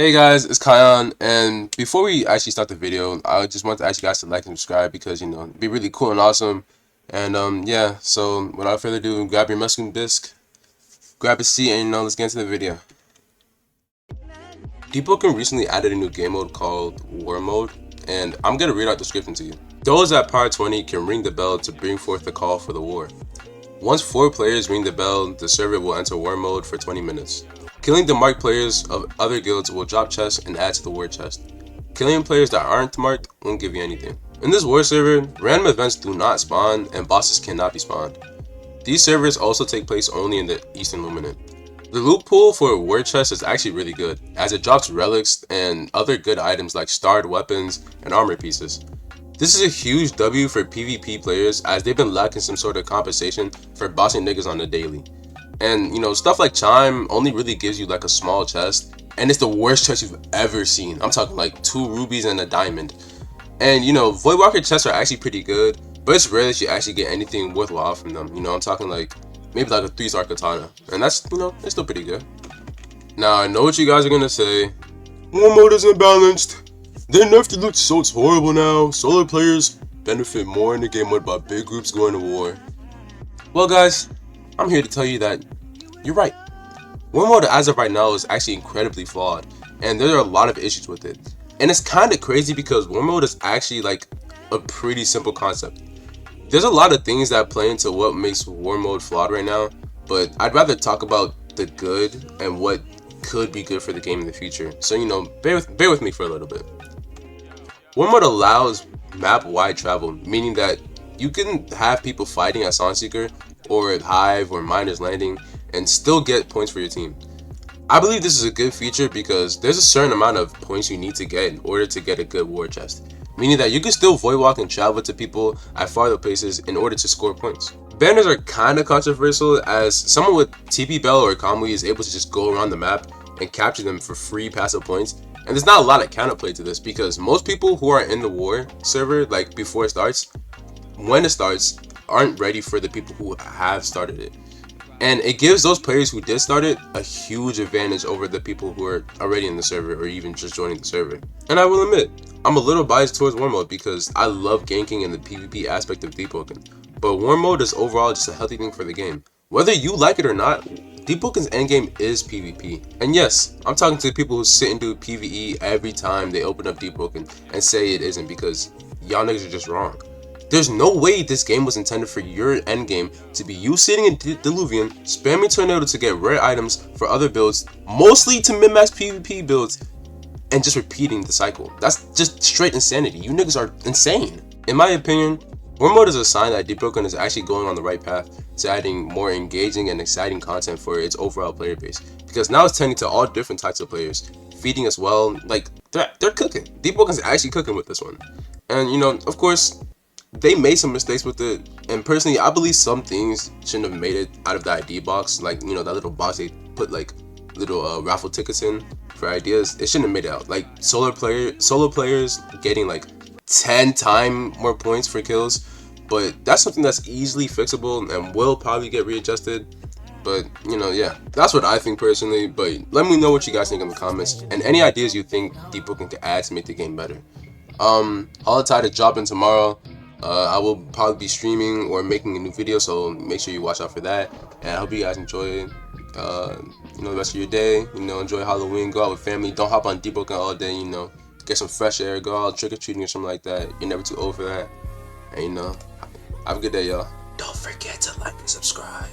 Hey guys, it's Kyan, and before we actually start the video, I just want to ask you guys to like and subscribe because it'd be really cool and awesome. And yeah, so without further ado, grab your mushroom disc, grab a seat, and let's get into the video. Deepwoken recently added a new game mode called War Mode, and I'm gonna read out the description to you. Those at Power 20 can ring the bell to bring forth the call for the war. Once 4 players ring the bell, the server will enter War Mode for 20 minutes. Killing the marked players of other guilds will drop chests and add to the war chest. Killing players that aren't marked won't give you anything. In this war server, random events do not spawn and bosses cannot be spawned. These servers also take place only in the Eastern Luminant. The loot pool for war chest is actually really good, as it drops relics and other good items like starred weapons and armor pieces. This is a huge W for PvP players as they've been lacking some sort of compensation for bossing niggas on the daily. And stuff like Chime only really gives you like a small chest, and it's the worst chest you've ever seen. I'm talking like 2 rubies and a diamond. And Voidwalker chests are actually pretty good, but it's rare that you actually get anything worthwhile from them. I'm talking like maybe like a 3-star katana, and that's it's still pretty good. Now I know what you guys are gonna say. War mode isn't balanced. They nerfed the loot, so it's horrible now. Solo players benefit more in the game mode by big groups going to war. Well guys, I'm here to tell you that you're right. War mode as of right now is actually incredibly flawed, and there are a lot of issues with it. And it's kind of crazy because war mode is actually like a pretty simple concept. There's a lot of things that play into what makes war mode flawed right now, but I'd rather talk about the good and what could be good for the game in the future. So bear with me for a little bit. War mode allows map-wide travel, meaning that you can have people fighting at Sunseeker or at Hive or Miners Landing and still get points for your team. I believe this is a good feature because there's a certain amount of points you need to get in order to get a good war chest, meaning that you can still void walk and travel to people at farther places in order to score points. Banners are kind of controversial as someone with TP Bell or Kamui is able to just go around the map and capture them for free passive points. And there's not a lot of counterplay to this because most people who are in the war server, like before it starts, when it starts, aren't ready for the people who have started it. And it gives those players who did start it a huge advantage over the people who are already in the server or even just joining the server. And I will admit, I'm a little biased towards war mode because I love ganking and the PvP aspect of Deepwoken. But war mode is overall just a healthy thing for the game. Whether you like it or not, Deepwoken's endgame is PvP. And yes, I'm talking to people who sit and do PvE every time they open up Deepwoken and say it isn't because y'all niggas are just wrong. There's no way this game was intended for your endgame to be you sitting in Diluvian, spamming Tornado to get rare items for other builds, mostly to min-max PvP builds, and just repeating the cycle. That's just straight insanity. You niggas are insane. In my opinion, war mode is a sign that Deepwoken is actually going on the right path to adding more engaging and exciting content for its overall player base. Because now it's tending to all different types of players, feeding us well. Like, they're cooking. Deepwoken's actually cooking with this one. And of course, they made some mistakes with it, and personally I believe some things shouldn't have made it out of the ID box, like that little box they put like little raffle tickets in for ideas. It shouldn't have made it out. Like solo players getting like 10 times more points for kills, but that's something that's easily fixable and will probably get readjusted. But yeah, that's what I think personally. But let me know what you guys think in the comments and any ideas you think Deepwoken could add to make the game better. Holotide is dropping tomorrow. I will probably be streaming or making a new video, so make sure you watch out for that. And I hope you guys enjoy the rest of your day. Enjoy Halloween, go out with family. Don't hop on Deepwoken all day, get some fresh air, go out trick-or-treating or something like that. You're never too old for that. And have a good day, y'all. Don't forget to like and subscribe.